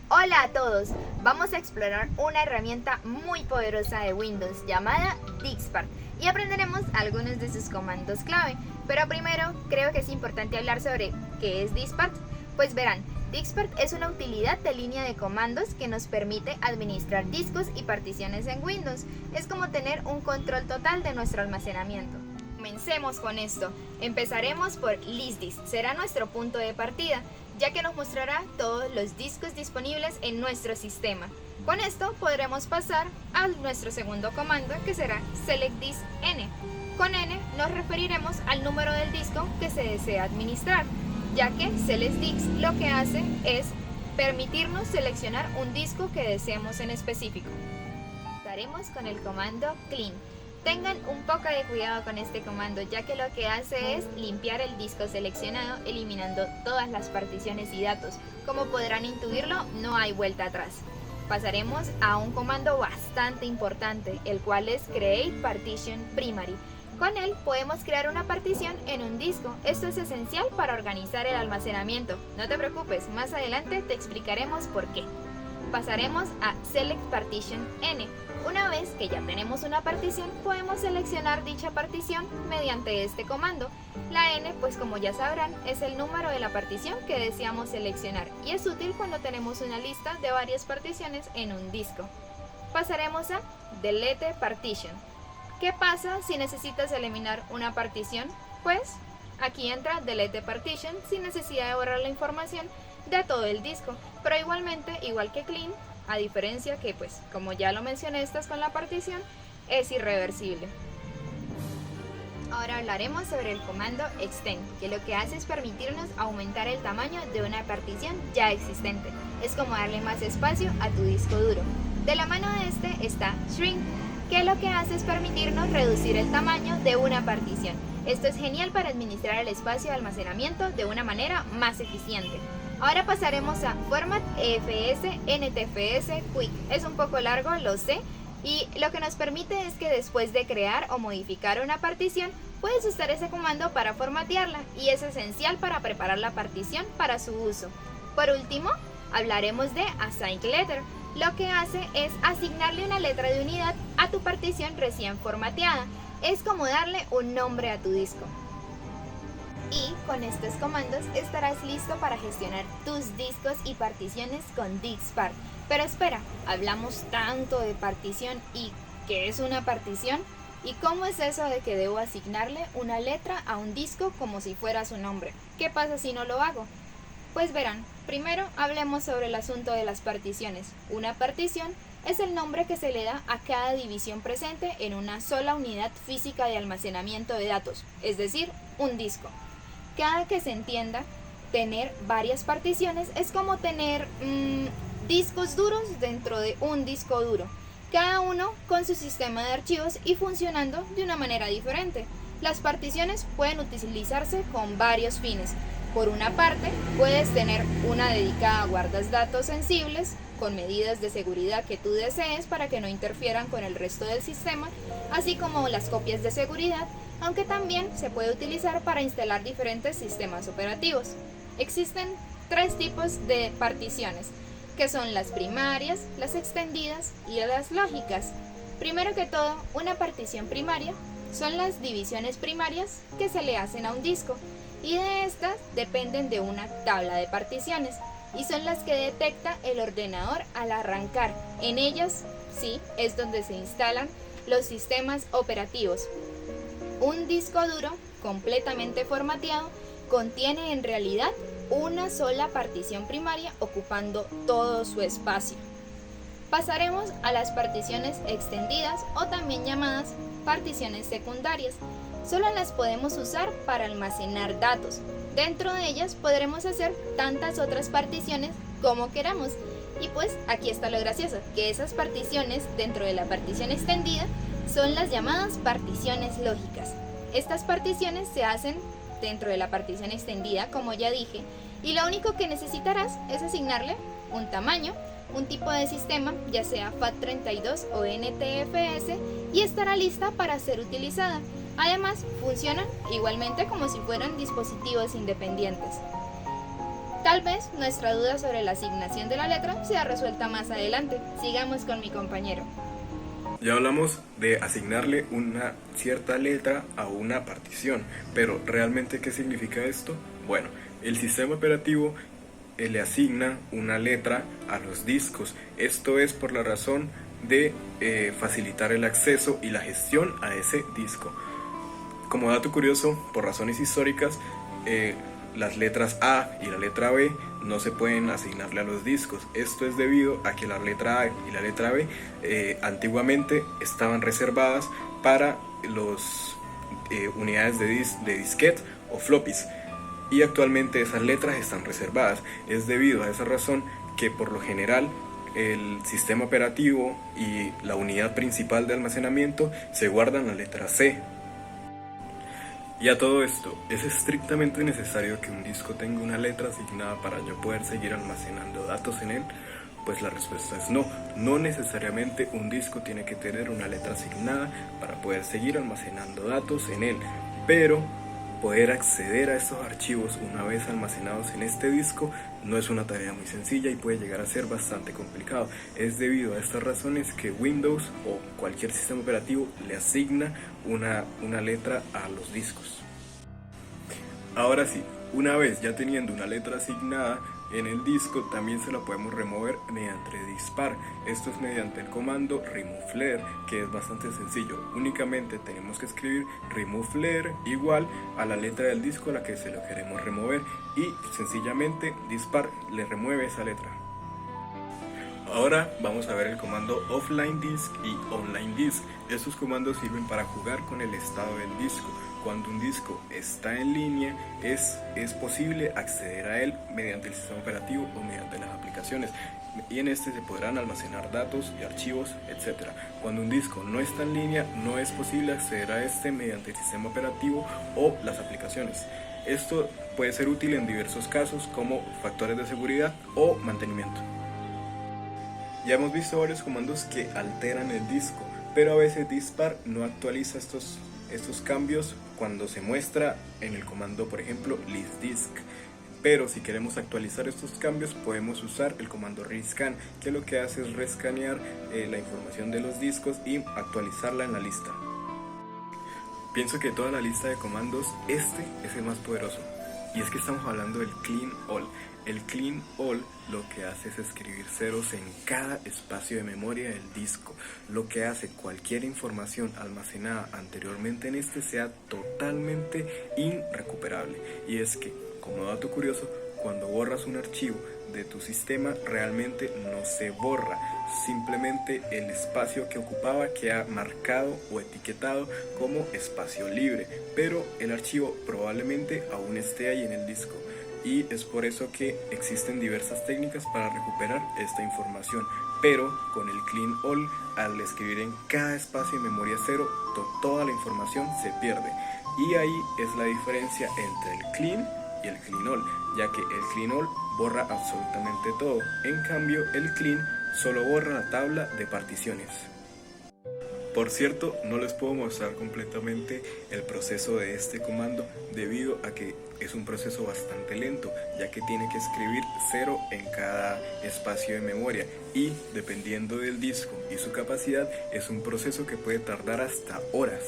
Hola a todos, vamos a explorar una herramienta muy poderosa de Windows llamada Diskpart y aprenderemos algunos de sus comandos clave. Pero primero creo que es importante hablar sobre qué es Diskpart. Pues verán, Diskpart es una utilidad de línea de comandos que nos permite administrar discos y particiones en Windows. Es como tener un control total de nuestro almacenamiento. Comencemos con esto. Empezaremos por ListDisk, será nuestro punto de partida, ya que nos mostrará todos los discos disponibles en nuestro sistema. Con esto podremos pasar a nuestro segundo comando, que será SelectDiskN. Con N nos referiremos al número del disco que se desea administrar, ya que SelectDisk lo que hace es permitirnos seleccionar un disco que deseemos en específico. Empezaremos con el comando clean. Tengan un poco de cuidado con este comando, ya que lo que hace es limpiar el disco seleccionado, eliminando todas las particiones y datos. Como podrán intuirlo, no hay vuelta atrás. Pasaremos a un comando bastante importante, el cual es Create Partition Primary. Con él podemos crear una partición en un disco. Esto es esencial para organizar el almacenamiento. No te preocupes, más adelante te explicaremos por qué. Pasaremos a Select Partition N. Una vez que ya tenemos una partición, podemos seleccionar dicha partición mediante este comando. La N, pues como ya sabrán, es el número de la partición que deseamos seleccionar y es útil cuando tenemos una lista de varias particiones en un disco. Pasaremos a Delete Partition. ¿Qué pasa si necesitas eliminar una partición? Pues aquí entra Delete Partition sin necesidad de borrar la información de todo el disco, pero igualmente, igual que Clean, a diferencia que, pues, como ya lo mencioné, estás con la partición, es irreversible. Ahora hablaremos sobre el comando Extend, que lo que hace es permitirnos aumentar el tamaño de una partición ya existente. Es como darle más espacio a tu disco duro. De la mano de este está Shrink, que lo que hace es permitirnos reducir el tamaño de una partición. Esto es genial para administrar el espacio de almacenamiento de una manera más eficiente. Ahora pasaremos a Format EFS NTFS Quick. Es un poco largo, lo sé, y lo que nos permite es que después de crear o modificar una partición, puedes usar ese comando para formatearla y es esencial para preparar la partición para su uso. Por último, hablaremos de Assign Letter. Lo que hace es asignarle una letra de unidad a tu partición recién formateada. Es como darle un nombre a tu disco. Y con estos comandos estarás listo para gestionar tus discos y particiones con Diskpart. Pero espera, hablamos tanto de partición y ¿qué es una partición? ¿Y cómo es eso de que debo asignarle una letra a un disco como si fuera su nombre? ¿Qué pasa si no lo hago? Pues verán, primero hablemos sobre el asunto de las particiones. Una partición es el nombre que se le da a cada división presente en una sola unidad física de almacenamiento de datos, es decir, un disco. Cada que se entienda, tener varias particiones es como tener discos duros dentro de un disco duro, cada uno con su sistema de archivos y funcionando de una manera diferente. Las particiones pueden utilizarse con varios fines. Por una parte, puedes tener una dedicada a guardas datos sensibles, con medidas de seguridad que tú desees para que no interfieran con el resto del sistema, así como las copias de seguridad, aunque también se puede utilizar para instalar diferentes sistemas operativos. Existen tres tipos de particiones, que son las primarias, las extendidas y las lógicas. Primero que todo, una partición primaria son las divisiones primarias que se le hacen a un disco, y de estas dependen de una tabla de particiones, y son las que detecta el ordenador al arrancar. En ellas, sí, es donde se instalan los sistemas operativos. Un disco duro completamente formateado contiene en realidad una sola partición primaria ocupando todo su espacio. Pasaremos a las particiones extendidas o también llamadas particiones secundarias. Solo las podemos usar para almacenar datos. Dentro de ellas podremos hacer tantas otras particiones como queramos. Y pues aquí está lo gracioso, que esas particiones dentro de la partición extendida son las llamadas particiones lógicas. Estas particiones se hacen dentro de la partición extendida, como ya dije, y lo único que necesitarás es asignarle un tamaño, un tipo de sistema, ya sea FAT32 o NTFS, y estará lista para ser utilizada. Además, funcionan igualmente como si fueran dispositivos independientes. Tal vez nuestra duda sobre la asignación de la letra sea resuelta más adelante. Sigamos con mi compañero. Ya hablamos de asignarle una cierta letra a una partición, pero ¿realmente qué significa esto? Bueno, el sistema operativo le asigna una letra a los discos. Esto es por la razón de facilitar el acceso y la gestión a ese disco. Como dato curioso, por razones históricas, las letras A y la letra B no se pueden asignarle a los discos. Esto es debido a que la letra A y la letra B antiguamente estaban reservadas para las unidades de disquete o floppies, y actualmente esas letras están reservadas. Es debido a esa razón que por lo general el sistema operativo y la unidad principal de almacenamiento se guardan la letra C. Y a todo esto, ¿es estrictamente necesario que un disco tenga una letra asignada para yo poder seguir almacenando datos en él? Pues la respuesta es no. No necesariamente un disco tiene que tener una letra asignada para poder seguir almacenando datos en él, pero poder acceder a estos archivos una vez almacenados en este disco no es una tarea muy sencilla y puede llegar a ser bastante complicado. Es debido a estas razones que Windows o cualquier sistema operativo le asigna una letra a los discos. Ahora sí, una vez ya teniendo una letra asignada en el disco, también se la podemos remover mediante dispar. Esto es mediante el comando removeLetter, que es bastante sencillo. Únicamente tenemos que escribir removeLetter igual a la letra del disco a la que se lo queremos remover, y sencillamente dispar le remueve esa letra. Ahora vamos a ver el comando offline disk y online disk. Estos comandos sirven para jugar con el estado del disco. Cuando un disco está en línea, es posible acceder a él mediante el sistema operativo o mediante las aplicaciones, y en este se podrán almacenar datos y archivos, etc. Cuando un disco no está en línea, no es posible acceder a este mediante el sistema operativo o las aplicaciones. Esto puede ser útil en diversos casos, como factores de seguridad o mantenimiento. Ya hemos visto varios comandos que alteran el disco, pero a veces dispar no actualiza estos cambios cuando se muestra en el comando, por ejemplo, listDisk. Pero si queremos actualizar estos cambios, podemos usar el comando rescan, que lo que hace es rescanear la información de los discos y actualizarla en la lista. Pienso que de toda la lista de comandos, este es el más poderoso, y es que estamos hablando del clean all. El clean all lo que hace es escribir ceros en cada espacio de memoria del disco, lo que hace cualquier información almacenada anteriormente en este sea totalmente irrecuperable. Y es que, como dato curioso, cuando borras un archivo de tu sistema, realmente no se borra, simplemente el espacio que ocupaba queda marcado o etiquetado como espacio libre, pero el archivo probablemente aún esté ahí en el disco. Y es por eso que existen diversas técnicas para recuperar esta información, pero con el clean all, al escribir en cada espacio de memoria cero, toda la información se pierde. Y ahí es la diferencia entre el clean y el clean all, ya que el clean all borra absolutamente todo, en cambio el clean solo borra la tabla de particiones. Por cierto, no les puedo mostrar completamente el proceso de este comando debido a que es un proceso bastante lento, ya que tiene que escribir 0 en cada espacio de memoria, y dependiendo del disco y su capacidad es un proceso que puede tardar hasta horas.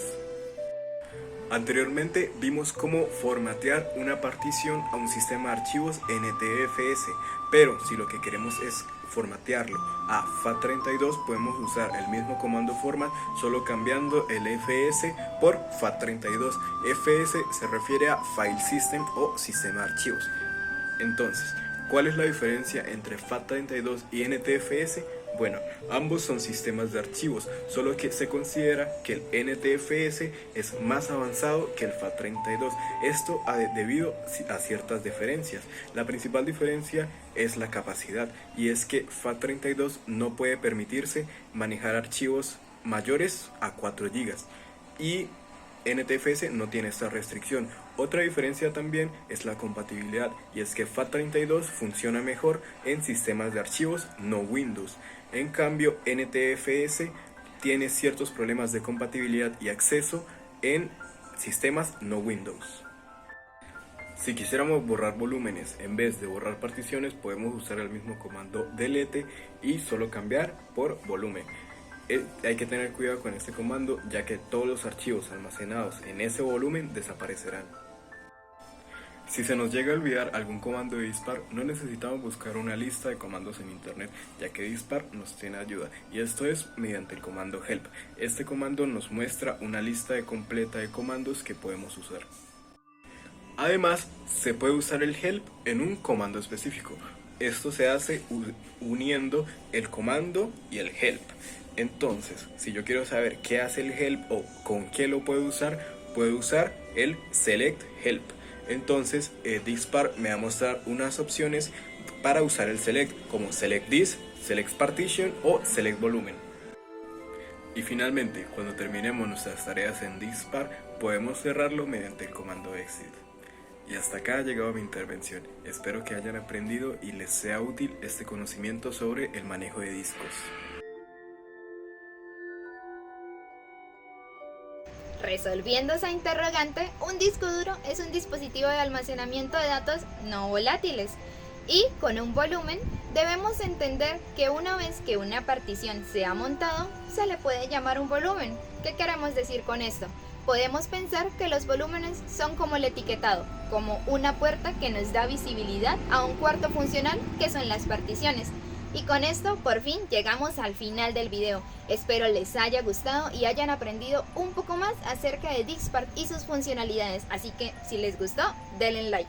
Anteriormente vimos cómo formatear una partición a un sistema de archivos NTFS, pero si lo que queremos es formatearlo a FAT32, podemos usar el mismo comando format, solo cambiando el FS por FAT32. FS se refiere a File System o Sistema de Archivos. Entonces, ¿cuál es la diferencia entre FAT32 y NTFS? Bueno, ambos son sistemas de archivos, solo que se considera que el NTFS es más avanzado que el FAT32. Esto debido a ciertas diferencias. La principal diferencia es la capacidad, y es que FAT32 no puede permitirse manejar archivos mayores a 4 GB y NTFS no tiene esta restricción. Otra diferencia también es la compatibilidad, y es que FAT32 funciona mejor en sistemas de archivos no Windows. En cambio, NTFS tiene ciertos problemas de compatibilidad y acceso en sistemas no Windows. Si quisiéramos borrar volúmenes en vez de borrar particiones, podemos usar el mismo comando delete y solo cambiar por volumen. Hay que tener cuidado con este comando, ya que todos los archivos almacenados en ese volumen desaparecerán. Si se nos llega a olvidar algún comando de dispar, no necesitamos buscar una lista de comandos en internet, ya que dispar nos tiene ayuda, y esto es mediante el comando help. Este comando nos muestra una lista completa de comandos que podemos usar. Además, se puede usar el help en un comando específico. Esto se hace uniendo el comando y el help. Entonces, si yo quiero saber qué hace el help o con qué lo puedo usar el select help. Entonces, dispar me va a mostrar unas opciones para usar el select, como select this, select partition o select volumen. Y finalmente, cuando terminemos nuestras tareas en dispar, podemos cerrarlo mediante el comando exit. Y hasta acá ha llegado mi intervención. Espero que hayan aprendido y les sea útil este conocimiento sobre el manejo de discos. Resolviendo esa interrogante, un disco duro es un dispositivo de almacenamiento de datos no volátiles y con un volumen debemos entender que una vez que una partición se ha montado, se le puede llamar un volumen. ¿Qué queremos decir con esto? Podemos pensar que los volúmenes son como el etiquetado, como una puerta que nos da visibilidad a un cuarto funcional que son las particiones. Y con esto por fin llegamos al final del video. Espero les haya gustado y hayan aprendido un poco más acerca de Diskpart y sus funcionalidades. Así que si les gustó, denle like.